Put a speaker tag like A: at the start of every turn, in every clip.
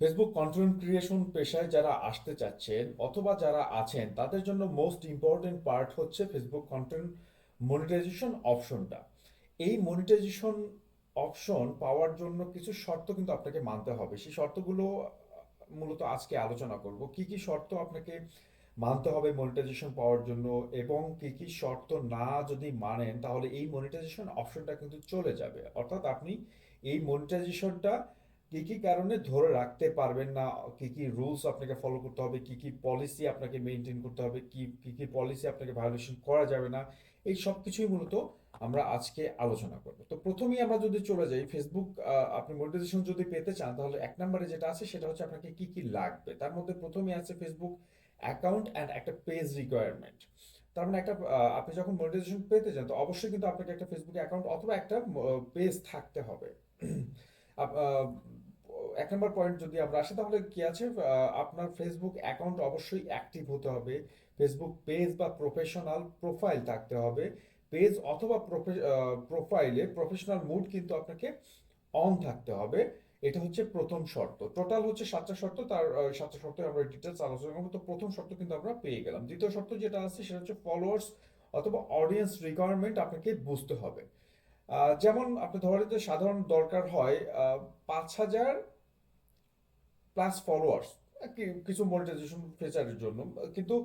A: Facebook content creation পেশায় যারা আসতে চাচ্ছেন অথবা যারা আছেন তাদের জন্য মোস্ট ইম্পর্টেন্ট পার্ট হচ্ছে ফেসবুক কন্টেন্ট মনিটাইজেশন অপশনটা। এই মনিটাইজেশন অপশন পাওয়ার জন্য কিছু শর্ত কিন্তু আপনাকে মানতে হবে। সেই শর্তগুলো মূলত আজকে আলোচনা করব। কি কি শর্ত আপনাকে মানতে হবে মনিটাইজেশন পাওয়ার জন্য, এবং কি কি শর্ত না যদি মানেন তাহলে এই মনিটাইজেশন অপশনটা কিন্তু চলে যাবে। অর্থাৎ আপনি এই মনিটাইজেশনটা কি কি কারণে ধরে রাখতে পারবেন না, কি কি রুলস আপনাকে ফলো করতে হবে, কি কি পলিসি আপনাকে মেনটেন করতে হবে, কি কি কি পলিসি আপনাকে ভায়োলেশন করা যাবে না, এই সব কিছুই মূলত আমরা আজকে আলোচনা করব। তো প্রথমেই আমরা যদি চলে যাই ফেসবুক, আপনি মনিটাইজেশন যদি পেতে চান তাহলে এক নম্বরে যেটা আছে সেটা হচ্ছে আপনাকে কি কি লাগবে। তার মধ্যে প্রথমেই আছে ফেসবুক অ্যাকাউন্ট অ্যান্ড একটা পেজ রিকোয়ারমেন্ট। তার মানে একটা আপনি যখন মনিটাইজেশন পেতে চান তো অবশ্যই কিন্তু আপনাকে একটা ফেসবুক অ্যাকাউন্ট অথবা একটা পেজ থাকতে হবে। আপ- আহ, এক নম্বর পয়েন্ট যদি আমরা আসি তাহলে কি আছে, আপনার ফেসবুক অ্যাকাউন্ট অবশ্যই অ্যাক্টিভ হতে হবে। ফেসবুক পেজ বা প্রফেশনাল প্রোফাইল থাকতে হবে। পেজ অথবা প্রোফাইলে প্রফেশনাল মুড কিন্তু আপনাকে অন থাকতে হবে। এটা হচ্ছে প্রথম শর্ত। টোটাল হচ্ছে সাতটা শর্ত, তার সাতটা শর্তে আমরা ডিটেলস আলোচনা করবো। তো প্রথম শর্ত কিন্তু আমরা পেয়ে গেলাম। দ্বিতীয় শর্ত যেটা আছে সেটা হচ্ছে ফলোয়ার্স অথবা অডিয়েন্স রিকোয়ারমেন্ট আপনাকে বুঝতে হবে। যেমন আপনি ধরেন যে সাধারণ দরকার হয় 5,000 প্লাস ফলোয়ার্স কিছু মনিটাইজেশন ফিচারের জন্য। কিন্তু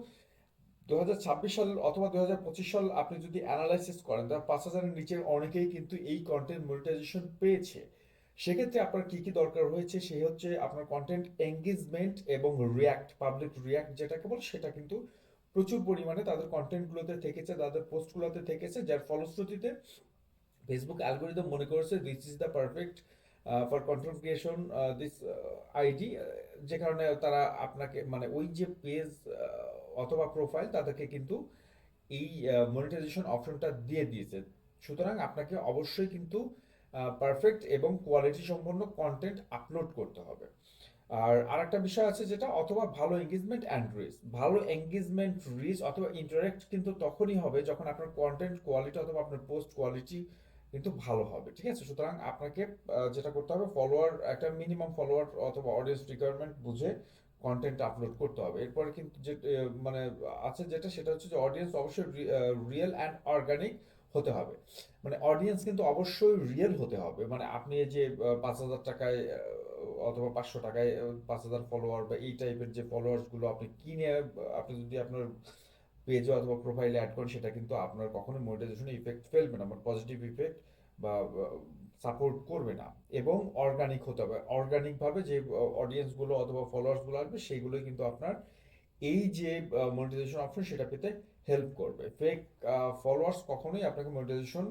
A: 2026 সাল অথবা 2025 সাল আপনি যদি অ্যানালাইসিস করেন তাহলে 5,000-এর নিচের অনেকেই কিন্তু এই কন্টেন্ট মনিটাইজেশন পেয়েছে। সেক্ষেত্রে আপনার কি কি দরকার হয়েছে, সেই হচ্ছে আপনার কন্টেন্ট এঙ্গেজমেন্ট এবং রিয়াক্ট, পাবলিক রিয়াক্ট যেটাকে বলে, সেটা কিন্তু প্রচুর পরিমাণে তাদের কন্টেন্টগুলোতে থেকেছে, তাদের পোস্টগুলোতে থেকেছে, যার ফলশ্রুতিতে ফেসবুক অ্যালগোরিদম মনে করেছে this is the perfect for content creation, this ID. যে কারণে তারা আপনাকে মানে ওই যে পেজ অথবা প্রোফাইল তাদেরকে কিন্তু এই মনিটাইজেশন অপশনটা দিয়ে দিয়েছে। সুতরাং আপনাকে অবশ্যই কিন্তু পারফেক্ট এবং কোয়ালিটি সম্পন্ন কন্টেন্ট আপলোড করতে হবে। আর আরেকটা বিষয় আছে যেটা অথবা ভালো এঙ্গেজমেন্ট অ্যান্ড রিচ। ভালো এঙ্গেজমেন্ট, রিচ অথবা ইন্টারেক্ট কিন্তু তখনই হবে যখন আপনার কন্টেন্ট কোয়ালিটি অথবা আপনার পোস্ট কোয়ালিটি কিন্তু ভালো হবে। ঠিক আছে, সুতরাং আপনাকে যেটা করতে হবে, ফলোয়ার একটা মিনিমাম ফলোয়ার অথবা অডিয়েন্স রিকোয়ারমেন্ট বুঝে কন্টেন্ট আপলোড করতে হবে। এরপরে কিন্তু যে মানে আছে যেটা, সেটা হচ্ছে যে অডিয়েন্স অবশ্যই রিয়েল অ্যান্ড অর্গানিক হতে হবে। মানে অডিয়েন্স কিন্তু অবশ্যই রিয়েল হতে হবে। মানে আপনি এই যে 5,000 টাকায় অথবা 500 টাকায় 5,000 ফলোয়ার বা এই টাইপের যে ফলোয়ার্স গুলো আপনি কিনে আপনি যদি আপনার পেজে অথবা প্রোফাইলে অ্যাড করেন, সেটা কিন্তু আপনার কখনোই মনিটাইজেশনে ইফেক্ট ফেলবে না, মানে পজিটিভ ইফেক্ট বা সাপোর্ট করবে না। এবং অর্গানিক হতে হবে। অর্গানিক ভাবে যে অডিয়েন্স গুলো অথবা ফলোয়ার্স গুলো আসবে সেইগুলোই কিন্তু আপনার এই যে মনিটাইজেশন অপশন সেটা পেতে হেল্প করবে। ফেক ফলোয়ার্স কখনোই আপনাকে মনিটাইজেশন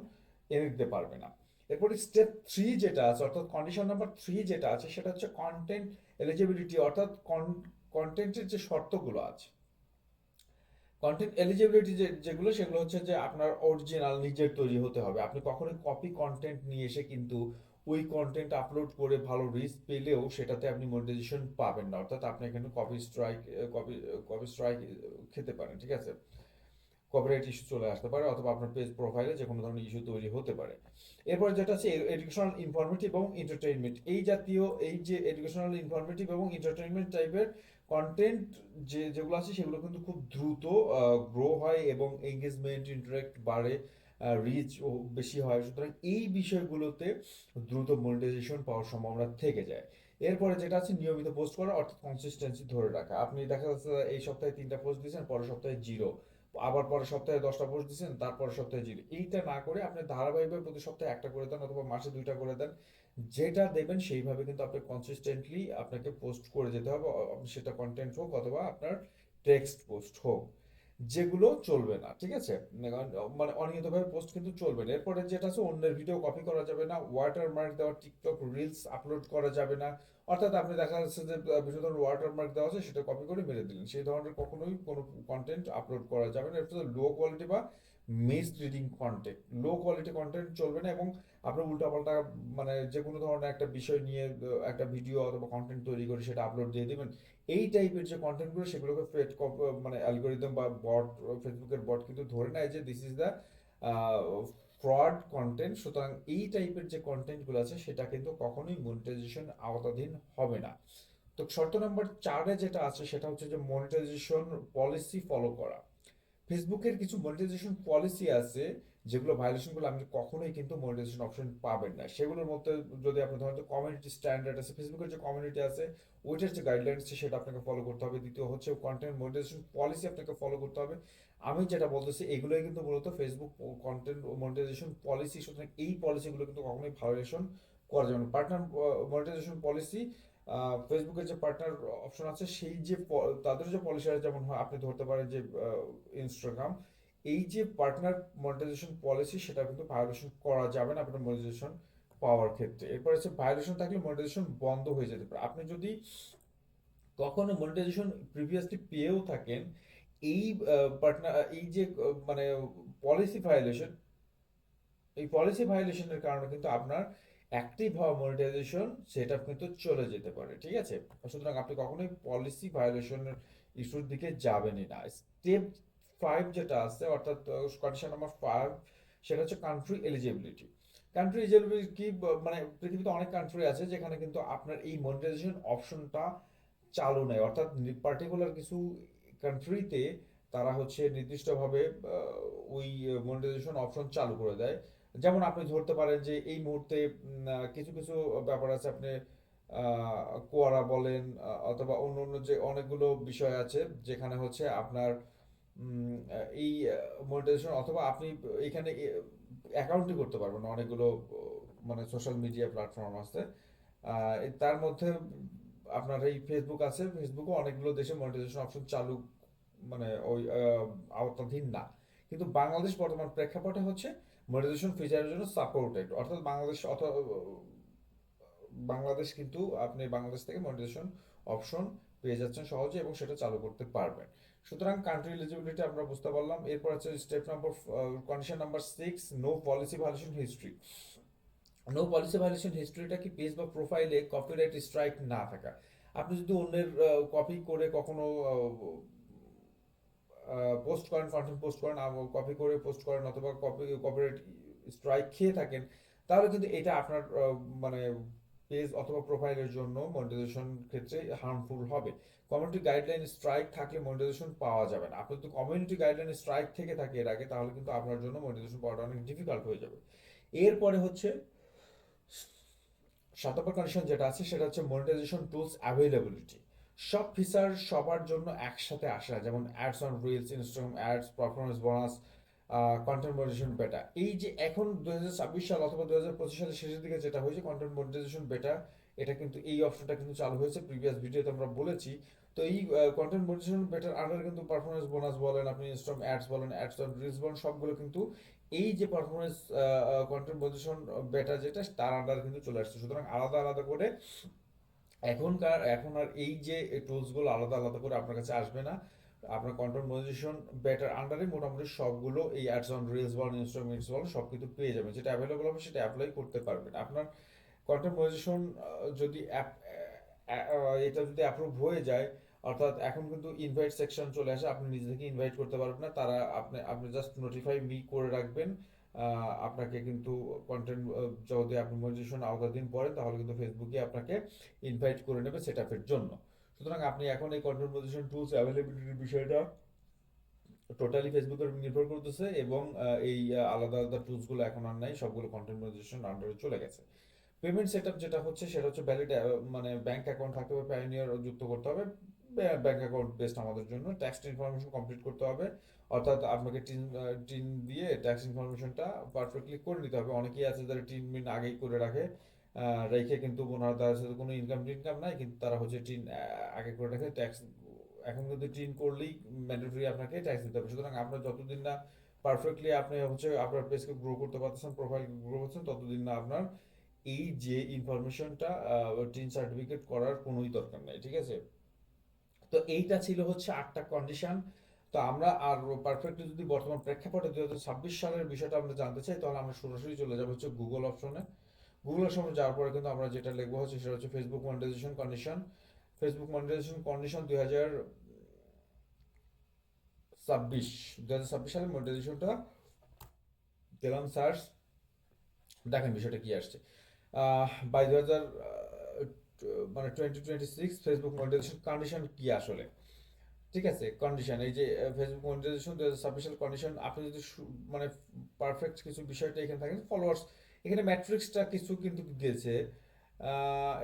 A: এনে দিতে পারবে না। এরপরে স্টেপ 3 যেটা আছে, অর্থাৎ কন্ডিশন নাম্বার 3 যেটা আছে, সেটা হচ্ছে কন্টেন্ট এলিজিবিলিটি। অর্থাৎ কন্টেন্টের যে শর্তগুলো আছে, কন্টেন্ট এলিজিবিলিটি যেগুলো, সেগুলো হচ্ছে যে আপনার অরিজিনাল নিজের তৈরি হতে হবে। আপনি কখনোই কপি কন্টেন্ট নিয়ে এসে কিন্তু ওই কন্টেন্ট আপলোড করে ভালো রিচ পেলেও সেটাতে আপনি মনিটাইজেশন পাবেন না। অর্থাৎ আপনি এখানে কপি কপি স্ট্রাইক খেতে পারেন। ঠিক আছে, কপিরাইট ইস্যু চলে আসতে পারে অথবা আপনার পেজ প্রোফাইলে যে কোনো ধরনের ইস্যু তৈরি হতে পারে। এরপর যেটা আছে এডুকেশনাল, ইনফরমেটিভ এবং এন্টারটেইনমেন্ট। এই জাতীয় এই যে এডুকেশনাল, ইনফরমেটিভ এবং এন্টারটেইনমেন্ট টাইপের কন্টেন্ট যেগুলো আছে সেগুলো কিন্তু খুব দ্রুত গ্রো হয় এবং এঙ্গেজমেন্ট, ইন্টারেক্ট বাড়ে, রিচ বেশি হয়। সুতরাং এই বিষয়গুলোতে দ্রুত মনিটাইজেশন পাওয়ার সম্ভাবনা থেকে যায়। এরপরে যেটা আছে নিয়মিত পোস্ট করা, অর্থাৎ কনসিস্টেন্সি ধরে রাখা। আপনি দেখা যাচ্ছে এই সপ্তাহে 3টা পোস্ট দিয়েছেন, পরের সপ্তাহে জিরো, আবার পরের সপ্তাহে 10টা পোস্ট দিচ্ছেন, তারপরের সপ্তাহে জিরো। এইটা না করে আপনি ধারাবাহিকভাবে প্রতি সপ্তাহে একটা করে দেন অথবা মাসে 2টা করে দেন। যেটা দেবেন সেইভাবে কিন্তু আপনি কনসিস্টেন্টলি আপনাকে পোস্ট করে যেতে হবে। সেটা কন্টেন্ট হোক অথবা আপনার টেক্সট পোস্ট হোক, যেগুলো চলবে না। ঠিক আছে, মানে অনিয়মিতভাবে পোস্ট কিন্তু চলবে না। এরপরে যেটা আছে অন্যের ভিডিও কপি করা যাবে না, ওয়াটারমার্ক দেওয়া টিকটক রিলস আপলোড করা যাবে না। অর্থাৎ আপনি দেখা যাচ্ছে যে বিভিন্ন ধরনের ওয়াটারমার্ক দেওয়া আছে সেটা কপি করে মেরে দিলেন, সেই ধরনের কখনোই কোনো কন্টেন্ট আপলোড করা যাবে না। এটা লো কোয়ালিটি বা misleading content, low quality content চলবে না। এবং আপনার উল্টাপাল্টা মানে যে কোনো ধরনের একটা বিষয় নিয়ে একটা ভিডিও অথবা কন্টেন্ট তৈরি করে সেটা আপলোড দিয়ে দিবেন। এই টাইপের যে কন্টেন্টগুলো সেগুলোকে মানে অ্যালগোরিদম বা বট, ফেসবুকের বট কিন্তু ধরে নেয় যে this is the fraud content. সুতরাং এই টাইপের যে কন্টেন্টগুলো আছে সেটা কিন্তু কখনোই মনিটাইজেশন আওতাধীন হবে না। তো শর্ত নাম্বার 4-এ যেটা আছে সেটা হচ্ছে যে মনিটাইজেশন পলিসি ফলো করা। ফেসবুকের কিছু মনিটাইজেশন পলিসি আছে যেগুলো ভায়োলেশন করলে আপনি কখনোই কিন্তু মনিটাইজেশন অপশন পাবেন না। সেগুলোর মধ্যে যদি আপনি ধরেন যে কমিউনিটি স্ট্যান্ডার্ড আছে, ফেসবুকের যে কমিউনিটি আছে ওইটার যে গাইডলাইন আছে সেটা আপনাকে ফলো করতে হবে। দ্বিতীয় হচ্ছে কন্টেন্ট মনিটাইজেশন পলিসি আপনাকে ফলো করতে হবে। আমি যেটা বলতেছি এগুলোই কিন্তু মূলত ফেসবুক কন্টেন্ট মনিটাইজেশন পলিসি, সুতরাং এই পলিসিগুলো কিন্তু কখনোই ভায়োলেশন করা যাবে না। পার্টনার মনিটাইজেশন পলিসি, ফেসবুকের যে পার্টনার অপশন আছে সেই যে তাদের যে পলিসি আছে, যেমন হয় আপনি ধরতে পারেন যে ইনস্টাগ্রাম, এই যে পার্টনার মনিটাইজেশন পলিসি সেটা কিন্তু ভায়োলেশন করা যাবে না আপনার মনিটাইজেশন পাওয়ার ক্ষেত্রে। এরপর হচ্ছে ভায়োলেশন থাকলে মনিটাইজেশন বন্ধ হয়ে যেতে পারে। আপনি যদি কখনো মনিটাইজেশন প্রিভিয়াসলি পেয়েও থাকেন, এই পার্টনার এই যে মানে পলিসি ভায়োলেশন, এই পলিসি ভায়োলেশনের কারণে কিন্তু আপনার অ্যাক্টিভ হওয়া মনিটাইজেশন সেটা কিন্তু চলে যেতে পারে, ঠিক আছে? সুতরাং আপনি কখনোই পলিসি ভায়োলেশনের ইস্যুর দিকে যাবেনই না। স্টেপ 5 যেটা আছে, অর্থাৎ কন্ডিশন নাম্বার 5, সেটা হচ্ছে কান্ট্রি এলিজিবিলিটি। কান্ট্রি এলিজিবিলিটি কি, মানে পৃথিবীতে অনেক কান্ট্রি আছে যেখানে কিন্তু আপনার এই মনিটাইজেশন অপশনটা চালু নেই, অর্থাৎ পার্টিকুলার কিছু কান্ট্রিতে তারা হচ্ছে নির্দিষ্টভাবে ওই মনিটাইজেশন অপশন চালু করে দেয়। যেমন আপনি ধরতে পারেন যে এই মুহূর্তে কিছু কিছু ব্যাপার আছে, আপনি কোয়ারা বলেন অথবা অন্য অন্য যে অনেকগুলো বিষয় আছে যেখানে হচ্ছে আপনার এই মনিটাইজেশন, অথবা আপনি এখানে অ্যাকাউন্টই করতে পারবেন না। অনেকগুলো মানে সোশ্যাল মিডিয়া প্ল্যাটফর্ম আছে, তার মধ্যে আপনার এই ফেসবুক আছে। ফেসবুকও অনেকগুলো দেশে মনিটাইজেশন অপশন চালু, মানে ওই আওতাধীন না। কিন্তু বাংলাদেশ বর্তমান প্রেক্ষাপটে হচ্ছে মনিটাইজেশন ফিচারের জন্য সাপোর্টেড, অর্থাৎ বাংলাদেশ অথবা বাংলাদেশ কিন্তু আপনি বাংলাদেশ থেকে মনিটাইজেশন অপশন পেয়ে যাচ্ছেন সহজে এবং সেটা চালু করতে পারবেন। সুতরাং কান্ট্রি এলিজিবিলিটি আমরা বুঝতে পারলাম। এরপর হচ্ছে step number condition number 6, no policy violation history. No policy violation হিস্ট্রিটা কি, পেজ বা প্রোফাইলে কপিরাইট স্ট্রাইক না থাকা। আপনি যদি অন্যের কপি করে কখনো পোস্ট করেন, কন্টেন্ট পোস্ট করেন, কপি করে পোস্ট করেন অথবা কপিরাইট স্ট্রাইক খেয়ে থাকেন, তাহলে কিন্তু এটা আপনার মানে পেজ অথবা প্রোফাইলের জন্য মনিটাইজেশন ক্ষেত্রে হার্মফুল হবে। কমিউনিটি গাইডলাইন স্ট্রাইক থাকলে মনিটাইজেশন পাওয়া যাবে না। আপনার যদি কমিউনিটি গাইডলাইন স্ট্রাইক থেকে থাকে এর আগে, তাহলে কিন্তু আপনার জন্য মনিটাইজেশন পাওয়াটা অনেক ডিফিকাল্ট হয়ে যাবে। এরপরে হচ্ছে 7 নম্বর কন্ডিশন যেটা আছে সেটা হচ্ছে মনিটাইজেশন টুলস অ্যাভেলেবিলিটি। সব ফিচার সবার জন্য একসাথে আসে না, যেমন ads on reels, Instagram ads, performance bonus, content monetisation beta. এই যে এখন 2026 সাল অথবা 2025 সালের শেষের দিকে যেটা হয়েছে কন্টেন্ট মনিটাইজেশন বেটা, এটা কিন্তু এই অপশনটা কিন্তু চালু হয়েছে, প্রিভিয়াস ভিডিওতে আমরা বলেছি। তো এই কন্টেন্ট মনিটাইজেশন বেটার আন্ডারে কিন্তু পারফরমেন্স বোনাস বলেন, আপনি ইনস্টাগ্রাম অ্যাডস বলেন, অ্যাডস অন রিলস বলেন, সবগুলো কিন্তু এই যে পারফরমেন্স কন্টেন্ট মনিটাইজেশন বেটা যেটা তার আন্ডারে কিন্তু চলে আসছে। সুতরাং আলাদা আলাদা করে এখন আর এই যে টুলসগুলো আলাদা আলাদা করে আপনার কাছে আসবে না। আপনার কন্টেন্ট মনিটাইজেশন বেটার আন্ডারে মোটামুটি সবগুলো এই অ্যাডস অন রিলস বলেন, ইনস্টাগ্রাম রিলস বলেন, সব কিছু পেয়ে যাবেন। যেটা অ্যাভেলেবল হবে সেটা অ্যাপ্লাই করতে পারবেন। আপনার কন্টেন্ট মনিটাইজেশন যদি এটা যদি অ্যাপ্রুভ হয়ে যায়, অর্থাৎ এখন কিন্তু ইনভাইট সেকশন চলে আসে, আপনি নিজে থেকে ইনভাইট করতে পারবেন না, তারা আপনি জাস্ট নোটিফাই মি করে রাখবেন। আপনাকে কিন্তু কন্টেন্ট যদি আপনি মনিটাইজেশন আওতাধীন পড়েন তাহলে কিন্তু ফেসবুকে আপনাকে ইনভাইট করে নেবে সেটআপের জন্য। সুতরাং আপনি এখন এই কন্টেন্ট মনিটাইজেশন টুলস অ্যাভেলেবিলিটির বিষয়টা টোটালি ফেসবুকের উপর নির্ভর করতেছে, এবং এই আলাদা আলাদা টুলসগুলো এখন আর নাই, সবগুলো কন্টেন্ট মনিটাইজেশন আন্ডারে চলে গেছে। পেমেন্ট সেটআপ যেটা হচ্ছে সেটা হচ্ছে ভ্যালিড, মানে ব্যাংক অ্যাকাউন্ট থাকতে হবে, পায়োনিয়ার যুক্ত করতে হবে। ব্যাংক অ্যাকাউন্ট বেস্ট আমাদের জন্য। ট্যাক্স ইনফরমেশন কমপ্লিট করতে হবে, অর্থাৎ আপনাকে টিন দিয়ে ট্যাক্স ইনফরমেশনটা পারফেক্টলি করে নিতে হবে। অনেকেই আছে যারা টিন মিন আগেই করে রাখে, রেখে কিন্তু ওনার তার সাথে কোনো ইনকাম টিনকাম নাই, কিন্তু তারা হচ্ছে টিন আগে করে রাখে। ট্যাক্স এখন কিন্তু টিন করলেই ম্যান্ডেটরি আপনাকে ট্যাক্স দিতে হবে। সুতরাং আপনার যতদিন না পারফেক্টলি আপনি হচ্ছে আপনার পেজকে গ্রো করতে পারতেছেন, প্রোফাইল গ্রো করছেন, ততদিন না আপনার এই যে ইনফরমেশনটা টিন সার্টিফিকেট করার কোনোই দরকার নাই, ঠিক আছে? তো এইটা ছিল হচ্ছে 8টা কন্ডিশন। তো আমরা আর পারফেক্টলি যদি বর্তমান প্রেক্ষাপটে 2026 সালের বিষয়টা আমরা জানতে চাই, তাহলে আমরা সরাসরি চলে যাবো হচ্ছে গুগল অপশনে। গুগল অপশনে যাওয়ার পরে কিন্তু আমরা যেটা লিখবো হচ্ছে সেটা হচ্ছে Facebook monetisation condition. Facebook monetisation condition 2026 সালের মনিটাইজেশনটা দিলাম সার্চ, দেখেন বিষয়টা কি আসছে। বাই 2000 মানে 2026 ফেসবুক মনিটাইজেশন কন্ডিশন কি আসলে, ঠিক আছে? কন্ডিশন এই যে ফেসবুক মনিটাইজেশন 2026 সাল কন্ডিশন, আপনি যদি মানে পারফেক্ট কিছু বিষয়টা এখানে থাকে, ফলোয়ার্স এখানে ম্যাট্রিক্সটা কিছু কিন্তু দিয়েছে।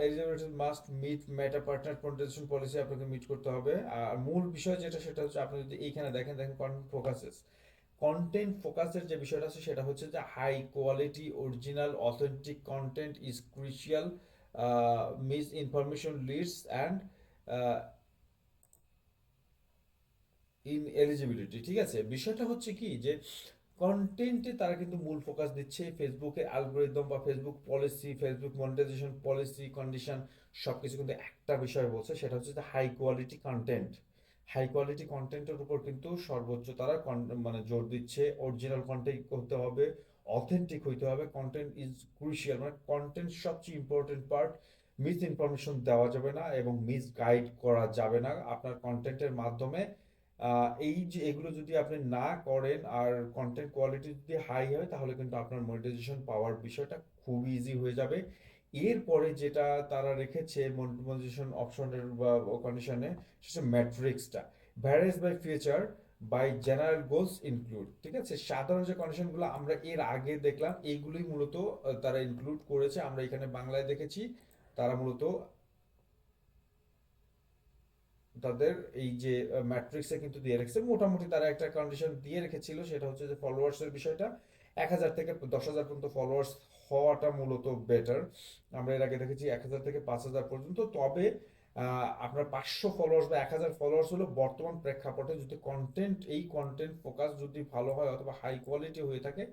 A: এলিজিবিলিটি মাস্ট মিট মেটা পার্টনার মনিটাইজেশন পলিসি, আপনাকে মিট করতে হবে। আর মূল বিষয় যেটা সেটা হচ্ছে, আপনি যদি এইখানে দেখেন কন্টেন্ট ফোকাসেস, কন্টেন্ট ফোকাসের যে বিষয়টা আছে সেটা হচ্ছে যে high quality original authentic content is crucial, misinformation leads and ineligibility, ঠিক আছে? বিষয়টা হচ্ছে কি যে কন্টেন্টে তারা কিন্তু মূল ফোকাস দিচ্ছে। ফেসবুকের অ্যালগোরিদম বা Facebook policy, Facebook monetisation policy condition সবকিছু কিন্তু একটা বিষয় বলছে, সেটা হচ্ছে যে high quality content. High quality কন্টেন্টের উপর কিন্তু সর্বোচ্চ তারা মানে জোর দিচ্ছে। অরিজিনাল কন্টেন্ট হতে হবে, অথেন্টিক হইতে হবে, কন্টেন্ট ইজ ক্রুশিয়াল, মানে কন্টেন্ট সবচেয়ে ইম্পর্টেন্ট পার্ট। মিস ইনফরমেশন দেওয়া যাবে না এবং মিস গাইড করা যাবে না আপনার কন্টেন্টের মাধ্যমে। এই যে এগুলো যদি আপনি না করেন আর কন্টেন্ট কোয়ালিটি যদি হাই হয়, তাহলে কিন্তু আপনার মনিটাইজেশন পাওয়ার বিষয়টা খুব ইজি হয়ে যাবে। এরপরে যেটা তারা রেখেছে মনিটাইজেশন অপশনের বা কন্ডিশনে, সেটা ম্যাট্রিক্সটা varies by feature by general goals include, ঠিক আছে? সাধারণ যে কন্ডিশনগুলো আমরা এর আগে দেখলাম, এইগুলোই মূলত তারা ইনক্লুড করেছে। আমরা এখানে বাংলায় দেখেছি তারা মূলত তাদের এই যে ম্যাট্রিক্সে কিন্তু দিয়ে রেখেছে। মোটামুটি তারা একটা কন্ডিশন দিয়ে রেখেছিল, সেটা হচ্ছে যে ফলোয়ার্স এর বিষয়টা 1,000 থেকে 10,000 পর্যন্ত ফলোয়ার্স হওয়াটা মূলত বেটার। আমরা এর আগে দেখেছি 1,000 থেকে 5,000 পর্যন্ত। তবে আপনার 500 ফলোয়ার্স বা 1,000 ফলোয়ার্স হলো বর্তমান প্রেক্ষাপটে, যদি কন্টেন্ট এই কন্টেন্ট ফোকাস যদি ভালো হয় অথবা হাই কোয়ালিটি হয়ে থাকে,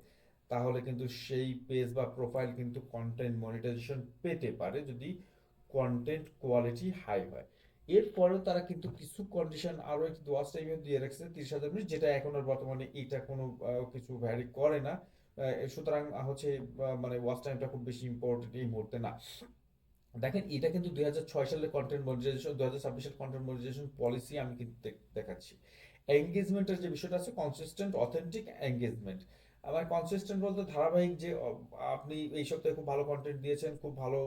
A: তাহলে কিন্তু সেই পেজ বা প্রোফাইল কিন্তু কন্টেন্ট মনিটাইজেশন পেতে পারে, যদি কন্টেন্ট কোয়ালিটি হাই হয়। এরপরেও তারা কিন্তু কিছু কন্ডিশন আরো একটু ওয়াচ টাইমে দিয়ে রাখছে 30,000 মিনিট, যেটা এখন আর বর্তমানে এটা কোনো কিছু ভ্যারি করে না। সুতরাং হচ্ছে মানে ওয়াচ টাইমটা খুব বেশি ইম্পর্টেন্ট এই মুহূর্তে না। দেখেন, এটা কিন্তু 2006 সালের কন্টেন্ট মনিটাইজেশন, 2026 সালের কন্টেন্ট মনিটাইজেশন পলিসি আমি কিন্তু দেখাচ্ছি। এঙ্গেজমেন্টের যে বিষয়টা আছে, কনসিস্টেন্ট অথেন্টিক এঙ্গেজমেন্ট। আমার কনসিস্টেন্ট বলতে ধারাবাহিক, যে আপনি এই সপ্তাহে খুব ভালো কন্টেন্ট দিয়েছেন, খুব ভালো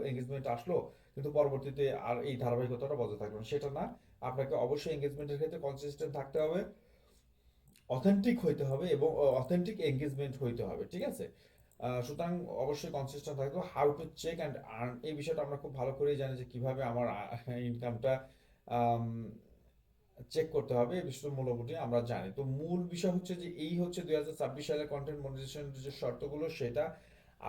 A: এঙ্গেজমেন্ট আসলো, কিন্তু পরবর্তীতে আর এই ধারাবাহিকতাটা বজায় থাকলো না, সেটা না। আপনাকে অবশ্যই এঙ্গেজমেন্টের ক্ষেত্রে কনসিস্টেন্ট থাকতে হবে, অথেন্টিক হইতে হবে এবং অথেন্টিক এঙ্গেজমেন্ট হইতে হবে, ঠিক আছে? সুতরাং অবশ্যই কনসিস্টেন্ট থাকবে। How to check and earn, এই বিষয়টা আমরা খুব ভালো করেই জানি যে কিভাবে আমার ইনকামটা চেক করতে হবে, এই বিষয়টা মোটামুটি আমরা জানি। তো মূল বিষয় হচ্ছে যে এই হচ্ছে 2026 সালের কন্টেন্ট মনিটাইজেশন যে শর্তগুলো, সেটা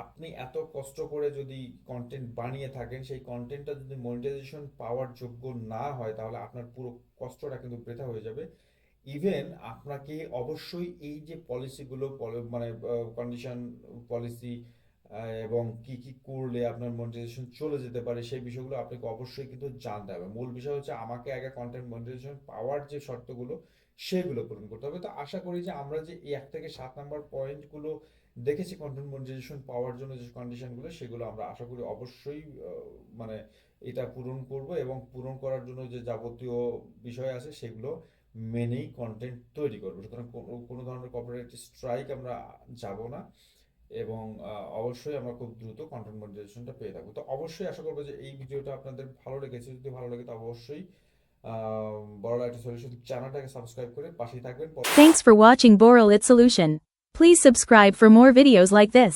A: আপনি এত কষ্ট করে যদি কন্টেন্ট বানিয়ে থাকেন, সেই কন্টেন্টটা যদি মনিটাইজেশন পাওয়ার যোগ্য না হয়, তাহলে আপনার পুরো কষ্টটা কিন্তু বৃথা হয়ে যাবে। ইভেন আপনাকে অবশ্যই এই যে পলিসিগুলো, মানে কন্ডিশন পলিসি এবং কি কি করলে আপনার মনিটাইজেশন চলে যেতে পারে, সেই বিষয়গুলো আপনাকে অবশ্যই কিন্তু জানতে হবে। মূল বিষয় হচ্ছে আমাকে আগে কন্টেন্ট মনিটাইজেশন পাওয়ার যে শর্তগুলো, সেগুলো পূরণ করতে হবে। তো আশা করি যে আমরা যে এই 1 থেকে 7 নম্বর পয়েন্টগুলো দেখেছি কন্টেন্ট মনিটাইজেশন পাওয়ার জন্য যে কন্ডিশনগুলো, সেগুলো আমরা আশা করি অবশ্যই মানে এটা পূরণ করব, এবং পূরণ করার জন্য যে যাবতীয় বিষয় আছে সেগুলো মেনেই কন্টেন্ট তৈরি করবো। সুতরাং কোনো ধরনের কপিরাইট স্ট্রাইক আমরা যাব না, এবং অবশ্যই আমরা খুব দ্রুত কন্টেন্ট মনিটাইজেশনটা পেয়ে থাকবো। তো অবশ্যই আশা করবো যে এই ভিডিওটা আপনাদের ভালো লেগেছে। যদি ভালো লাগে তো অবশ্যই বড় একটা সলিউশন চ্যানেলটাকে সাবস্ক্রাইব করে পাশেই থাকবেন।
B: Thanks for watching Boral It Solution. Please subscribe for more videos like this.